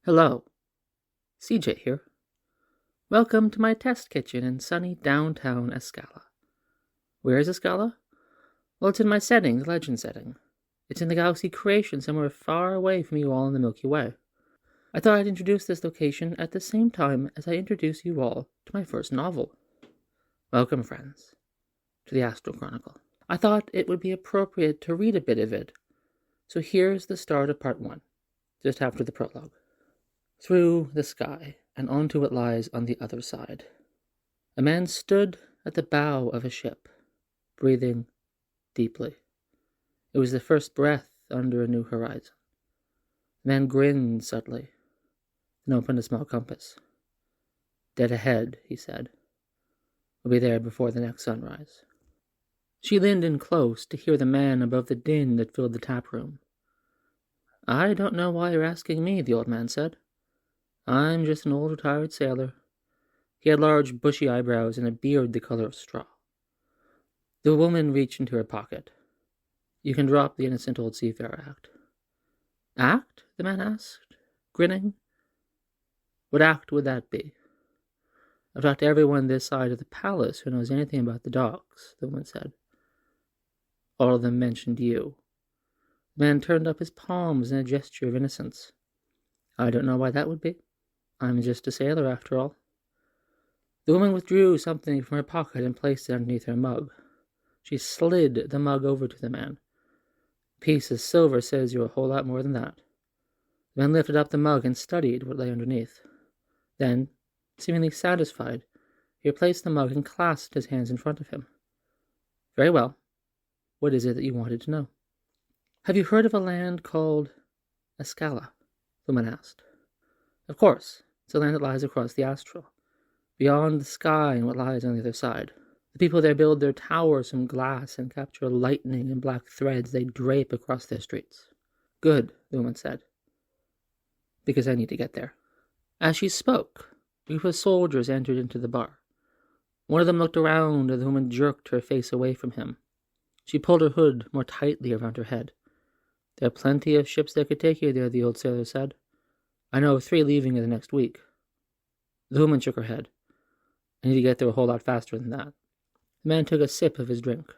Hello, CJ here. Welcome to my test kitchen in sunny downtown Escala. Where is Escala? Well, it's in my settings, legend setting. It's in the galaxy creation somewhere far away from you all in the Milky Way. I thought I'd introduce this location at the same time as I introduce you all to my first novel. Welcome, friends, to the Astral Chronicle. I thought it would be appropriate to read a bit of it, so here's the start of part 1, just after the prologue. Through the sky, and onto what lies on the other side. A man stood at the bow of a ship, breathing deeply. It was the first breath under a new horizon. The man grinned subtly, then opened a small compass. "Dead ahead," he said. "We'll be there before the next sunrise." She leaned in close to hear the man above the din that filled the tap room. "I don't know why you're asking me," the old man said. "I'm just an old retired sailor." He had large, bushy eyebrows and a beard the color of straw. The woman reached into her pocket. "You can drop the innocent old seafarer act." "Act?" the man asked, grinning. "What act would that be?" "I've talked to everyone this side of the palace who knows anything about the docks," the woman said. "All of them mentioned you." The man turned up his palms in a gesture of innocence. "I don't know why that would be. I'm just a sailor, after all." The woman withdrew something from her pocket and placed it underneath her mug. She slid the mug over to the man. "A piece of silver says you're a whole lot more than that." The man lifted up the mug and studied what lay underneath. Then, seemingly satisfied, he replaced the mug and clasped his hands in front of him. "Very well. What is it that you wanted to know?" "Have you heard of a land called Escala?" the woman asked. "Of course. It's a land that lies across the astral, beyond the sky and what lies on the other side. The people there build their towers from glass and capture lightning in black threads they drape across their streets." "Good," the woman said, "because I need to get there." As she spoke, a group of soldiers entered into the bar. One of them looked around, and the woman jerked her face away from him. She pulled her hood more tightly around her head. "There are plenty of ships that could take you there," the old sailor said. "I know of 3 leaving in the next week." The woman shook her head. "I need to get there a whole lot faster than that." The man took a sip of his drink.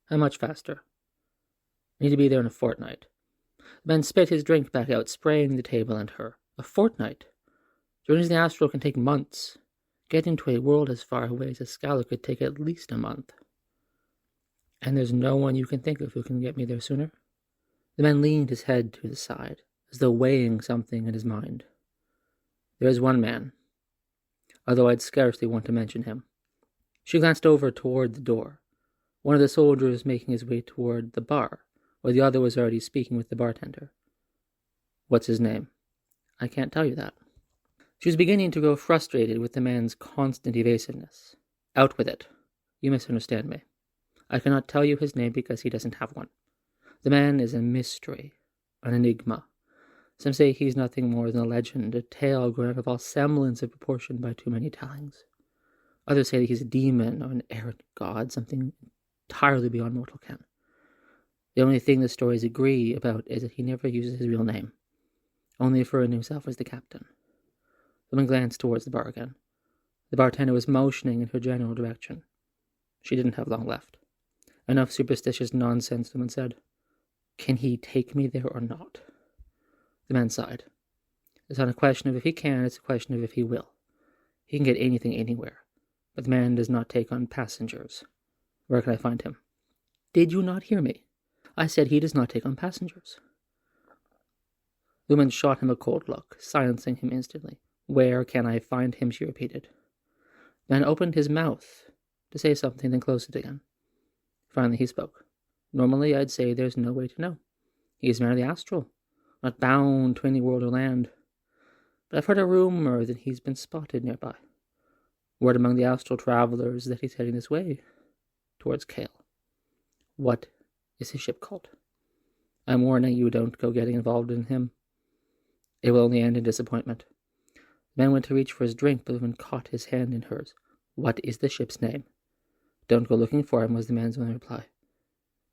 "How much faster?" "I need to be there in a fortnight." The man spit his drink back out, spraying the table and her. A fortnight? Journeys in the astral can take months. Getting to a world as far away as Escala could take at least a month. "And there's no one you can think of who can get me there sooner?" The man leaned his head to the side, as though weighing something in his mind. "There is one man, although I'd scarcely want to mention him." She glanced over toward the door. One of the soldiers making his way toward the bar, while the other was already speaking with the bartender. "What's his name?" "I can't tell you that." She was beginning to grow frustrated with the man's constant evasiveness. "Out with it. You misunderstand me. I cannot tell you his name because he doesn't have one. The man is a mystery, an enigma. Some say he's nothing more than a legend, a tale grown out of all semblance of proportion by too many tellings. Others say that he's a demon or an errant god, something entirely beyond mortal ken. The only thing the stories agree about is that he never uses his real name, only referring to himself as the captain." The woman glanced towards the bar again. The bartender was motioning in her general direction. She didn't have long left. "Enough superstitious nonsense," the woman said. "Can he take me there or not?" The man sighed. "It's not a question of if he can, it's a question of if he will. He can get anything anywhere, but the man does not take on passengers. Where can I find him?" "Did you not hear me? I said he does not take on passengers." The woman shot him a cold look, silencing him instantly. "Where can I find him?" she repeated. The man opened his mouth to say something, then closed it again. Finally he spoke. "Normally I'd say there's no way to know. He is a man of the astral, not bound to any world or land. But I've heard a rumor that he's been spotted nearby. Word among the astral travelers that he's heading this way, towards Kale. What is his ship called? I'm warning you, don't go getting involved in him. It will only end in disappointment." The man went to reach for his drink, but the woman caught his hand in hers. "What is the ship's name?" "Don't go looking for him," was the man's only reply.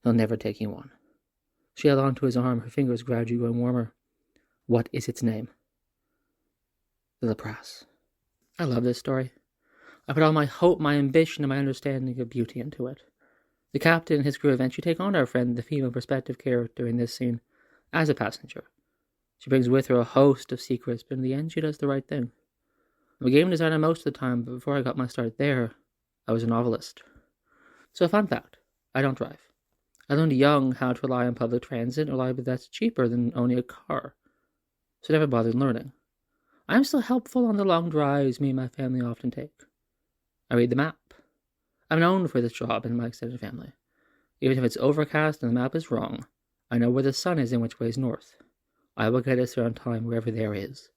"He'll never take you on." She held on to his arm, her fingers gradually growing warmer. "What is its name?" The Lapras. I love this story. I put all my hope, my ambition, and my understanding of beauty into it. The captain and his crew eventually take on our friend, the female perspective character in this scene, as a passenger. She brings with her a host of secrets, but in the end she does the right thing. I'm a game designer most of the time, but before I got my start there, I was a novelist. So a fun fact, I don't drive. I learned young how to rely on public transit, reliably that's cheaper than owning a car, so I never bothered learning. I am still helpful on the long drives me and my family often take. I read the map. I'm known for this job in my extended family. Even if it's overcast and the map is wrong, I know where the sun is and which way is north. I will get us there on time wherever there is.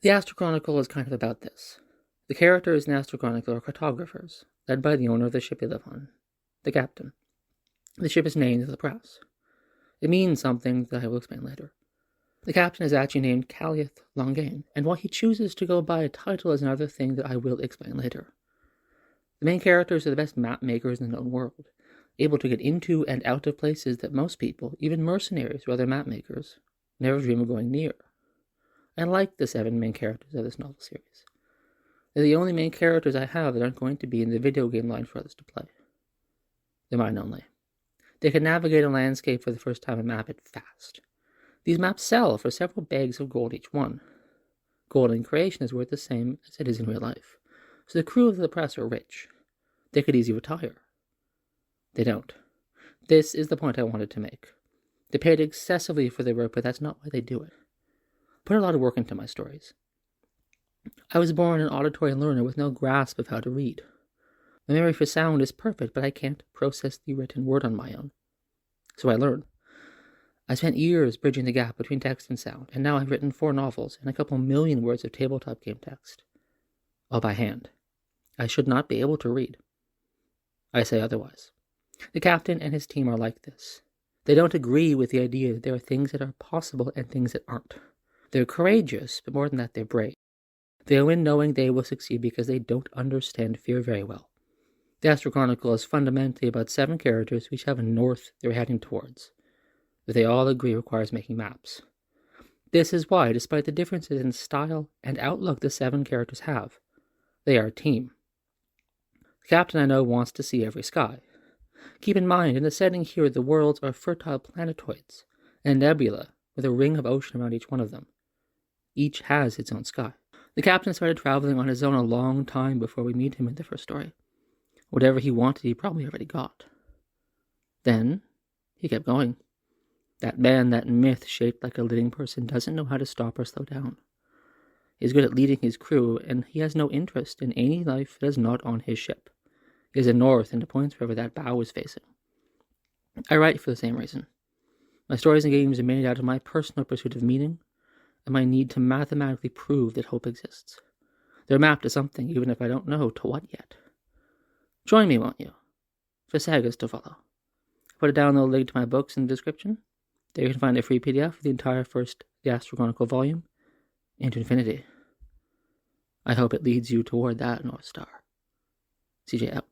The Astro Chronicle is kind of about this. The characters in Astro Chronicle are cartographers, led by the owner of the ship they live on, the captain. The ship is named the Lapras. It means something that I will explain later. The captain is actually named Caliath Longain, and why he chooses to go by a title is another thing that I will explain later. The main characters are the best map makers in the known world, able to get into and out of places that most people, even mercenaries or other map makers, never dream of going near. I like the 7 main characters of this novel series. They're the only main characters I have that aren't going to be in the video game line for others to play. They're mine only. They can navigate a landscape for the first time and map it fast. These maps sell for several bags of gold each one. Gold in creation is worth the same as it is in real life, so the crew of the Lapras are rich. They could easily retire. They don't. This is the point I wanted to make. They paid excessively for their work, but that's not why they do it. Put a lot of work into my stories. I was born an auditory learner with no grasp of how to read. My memory for sound is perfect, but I can't process the written word on my own. So I learn. I spent years bridging the gap between text and sound, and now I've written 4 novels and a couple million words of tabletop game text. All by hand. I should not be able to read. I say otherwise. The captain and his team are like this. They don't agree with the idea that there are things that are possible and things that aren't. They're courageous, but more than that, they're brave. They win knowing they will succeed because they don't understand fear very well. The Astro Chronicle is fundamentally about 7 characters who each have a north they're heading towards, that they all agree requires making maps. This is why, despite the differences in style and outlook the 7 characters have, they are a team. The captain I know wants to see every sky. Keep in mind, in the setting here, the worlds are fertile planetoids, and a nebula with a ring of ocean around each one of them. Each has its own sky. The captain started traveling on his own a long time before we meet him in the first story. Whatever he wanted, he probably already got. Then, he kept going. That man, that myth shaped like a living person, doesn't know how to stop or slow down. He's good at leading his crew, and he has no interest in any life that is not on his ship. He is a north and to points wherever that bow is facing. I write for the same reason. My stories and games are made out of my personal pursuit of meaning, and my need to mathematically prove that hope exists. They're mapped to something, even if I don't know to what yet. Join me, won't you? For sagas to follow. Put a download link to my books in the description. There you can find a free PDF of the entire first The Astro Chronicle volume, into infinity. I hope it leads you toward that North Star. CJ out.